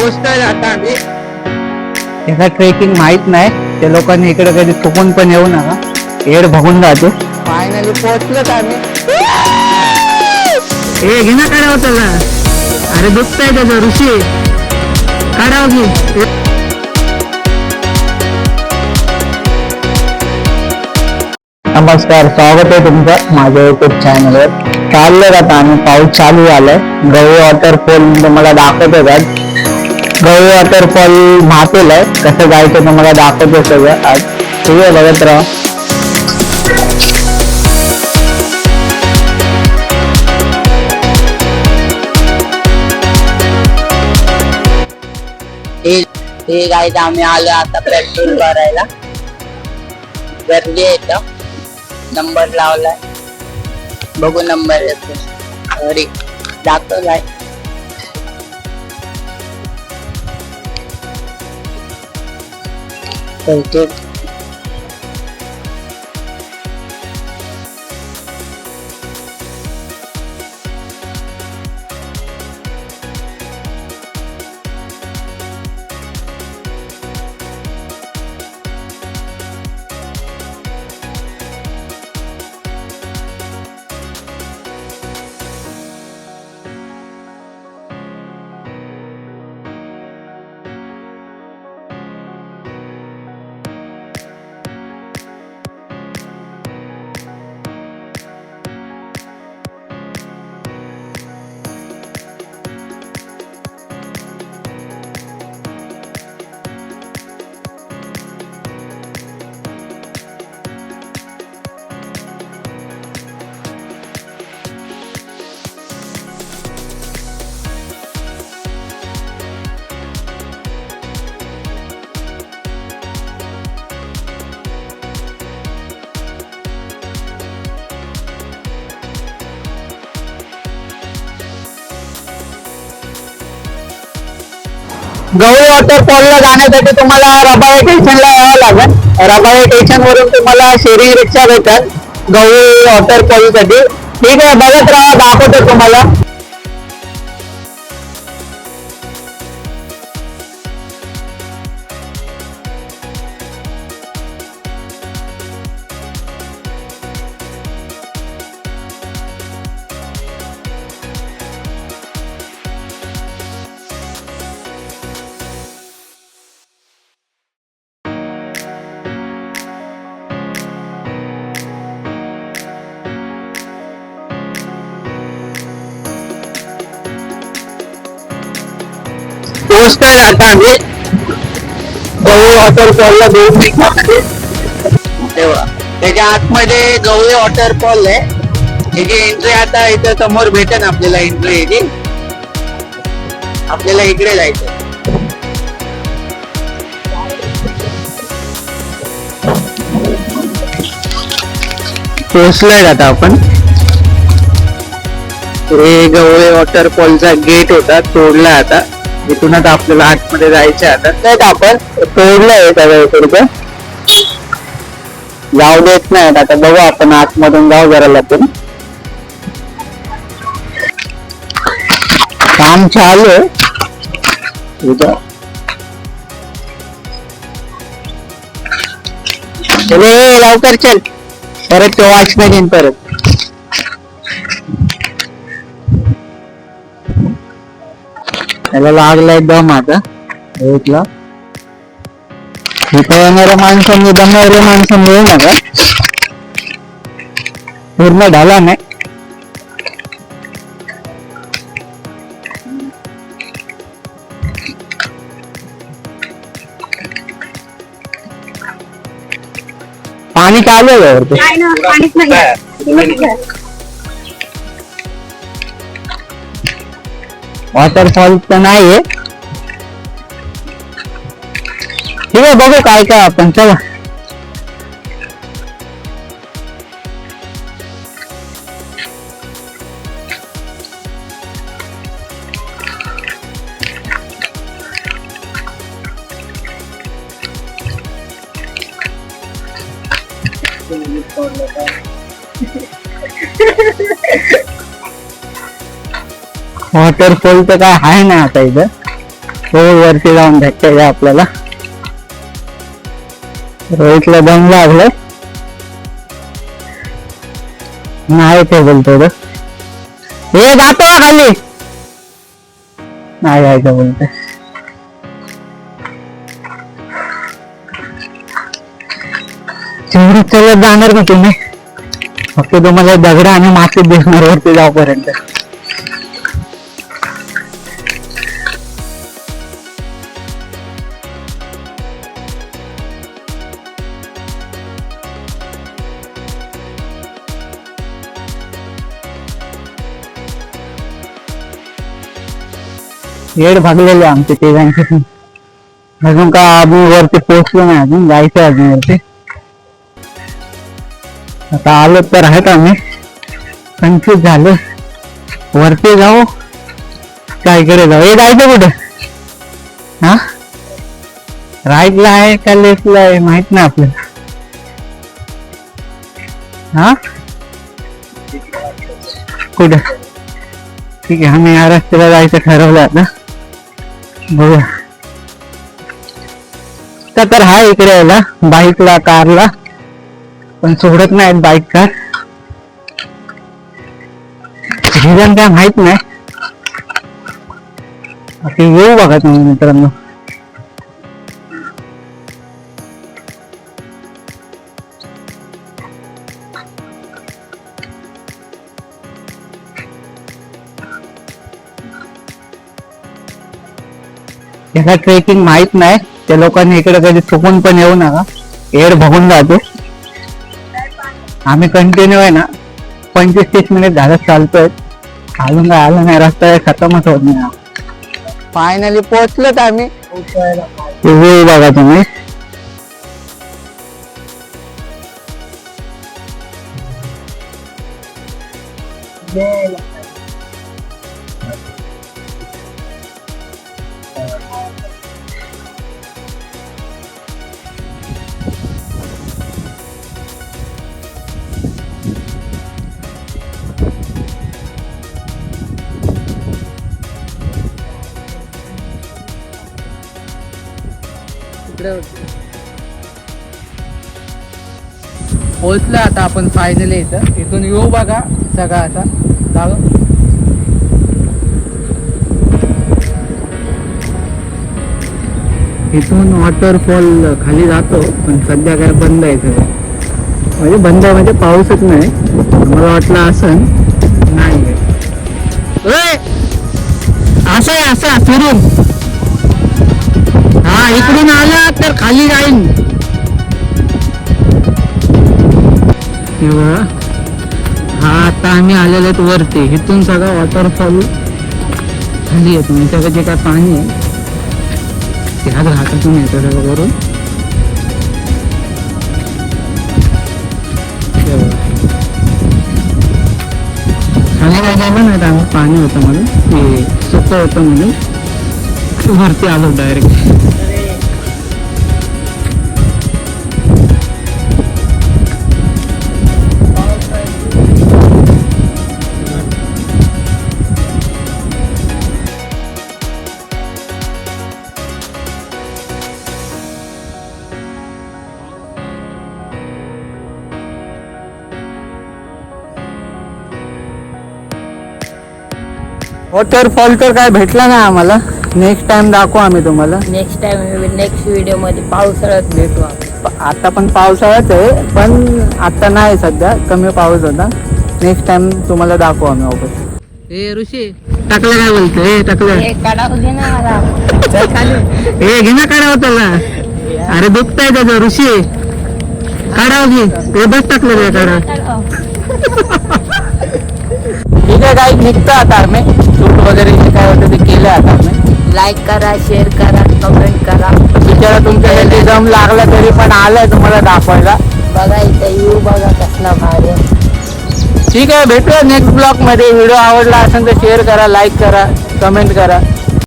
पोहोचतोय आता आम्ही. याचा ट्रेकिंग माहित नाही, त्या लोकांनी इकडे कधी चुकून पण येऊ नका, एड बघून जातो. फायनली पोहोचलोच आम्ही. ए घे ना काढावं त्याला, अरे दुखतंय त्याचं ऋषी, काढावं घे. नमस्कार, स्वागत आहे तुमचं माझ्या युट्यूब चॅनलवर. चाललंय आता आम्ही, पाऊस चालू झालाय. गवळी वॉटरफॉल तुम्हाला दाखवतो का? गवळी वॉटरफॉल म्हापेल आहे, कसं जायचं तुम्हाला दाखवतो सगळं आज. ठीक आहे, बघत राहा. हे गाईड आम्ही आलो आता पेट्रोल भरायला. गर्दी येतं, नंबर लावलाय, बघू नंबर येतो घरी दाखवलाय. गवळी वॉटरफॉलला जाण्यासाठी तुम्हाला रबाळे स्टेशनला यावं लागेल. रबाळे स्टेशन वरून तुम्हाला शेअरिंग रिक्षा भेटेल गवळी वॉटरफॉल साठी. ठीक आहे, बघत राहा, दाखवतो तुम्हाला. पोहोचतोय आता आम्ही गवळी वॉटरफॉलला 2 मिनिटांमध्ये. तेव्हा त्याच्या आतमध्ये गवळी वॉटरफॉल आहे. याची एंट्री आता इथे समोर भेटेल आपल्याला. एंट्री याची आपल्याला इकडे जायचं. पोहोचलोय आता आपण. हे गवळी वॉटरफॉलचा गेट होता, तोडला आता. इथूनच आपल्याला आतमध्ये जायचं. आता नाही आपण तोडलंय सगळं, इकडचं जाऊ देत नाही. आता बघू आपण आतमधून जाऊ जरा लपून. काम चालू आहे लवकर चल, परत तो वॉचमॅन येईन परत. त्याला लागलाय दम आता. इथं येणाऱ्या माणसांनी दमणाऱ्या माणसांनी येऊ नका, पूर्ण ढाला नाही. पाणी चालू आहे वरती. वॉटरफॉल तर नाहीये. ठीक आहे, बघू काय काय आपण. चला वॉटरफॉल तर काय आहे ना आता इथं. हो वरती जाऊन भेटते आपल्याला. रोहितला दम लागलाय, नाही ते बोलतो हे जातो का खाली, नाही जायचं बोलतोय. तेवढं चलत जाणार का तुम्ही, फक्त तुम्हाला दगड आणि माती दिसणार वरती जाऊपर्यंत. येड भागलेले आमचे तिघांचे. अजून का आम्ही वरती पोहोचलो नाही, अजून जायचं अजून वरती. आता आलो तर आहेत आम्ही, कन्फ्युज झालो वरती जाऊ काय इकडे जाऊ. हे जायचं कुठे, हा राईटला आहे का लेफ्टला आहे माहित नाही आपल्याला. हा कुठे, ठीक आहे आम्ही या रस्त्याला जायचं ठरवलं आता, बघूया. तर हा इकडे यायला बाईकला कारला, पण सोडत नाहीत बाईक कार, रिझन काय माहित नाही. आता येऊ बघा तुम्ही मित्रांनो. याला ट्रेकिंग माहित नाही, त्या लोकांनी इकडे कधी चुकून पण येऊ नका, एअर बघून जातो. आम्ही कंटिन्यू आहे ना 25-30 मिनिट झालं चालतोय, अजून काय आलं नाही, रस्ता खतमच होत नाही. फायनली पोहोचलोत आम्ही. बघा तुम्ही पोहोचलो आता आपण फायनली इथं. इथून येऊ बघा सगळं आता जाऊ. इथून वॉटरफॉल खाली जातो, पण सध्या काय बंद आहे सगळं, म्हणजे बंद म्हणजे पाऊसच नाही. मला वाटलं असं नाही, असं आहे असं फिरून. हा इकडून आला तर खाली जाईन. हा आता आम्ही आलेलो आहेत वरती, इथून सगळा वॉटरफॉल खाली येतो. म्हणजे जे काय पाणी आहे त्या घाटातून येतं सगळं वरून. खाली काय गेलं नाही, आम्ही पाणी होतं म्हणून, ते सुकं होतं म्हणून वरती आलो डायरेक्ट. वॉटरफॉल तर काय भेटला नाही आम्हाला, नेक्स्ट टाइम दाखवू आम्ही तुम्हाला. नेक्स्ट टाइम नेक्स्ट व्हिडिओ मध्ये पावसाळ्यात भेटू आपण. आता पण पावसाळ्याच आहे, पण आता नाही, सध्या कमी पाऊस होता. नेक्स्ट टाइम तुम्हाला दाखवू आम्ही वापस. हे ऋषी टाकलं काय बोलतो, हे टाकलं काढावं घे ना मला, हे घे ना काढावं त्याला. अरे दुखताय त्याचं ऋषी, काढावं घे, हे बस टाकलं रे काढा. ठीक आहे काही निघतो आता आम्ही, शूट वगैरे जे काय होतं ते केलं आता आम्ही. लाईक करा, शेअर करा, कमेंट करा. बिचारा तुमच्यासाठी दम लागला तरी पण आलाय तुम्हाला दाखवायला. बघा इथं येऊ बघा कसला भारी आहे. ठीक आहे भेटूया नेक्स्ट ब्लॉग मध्ये. व्हिडिओ आवडला असेल तर शेअर करा, लाईक करा, कमेंट करा.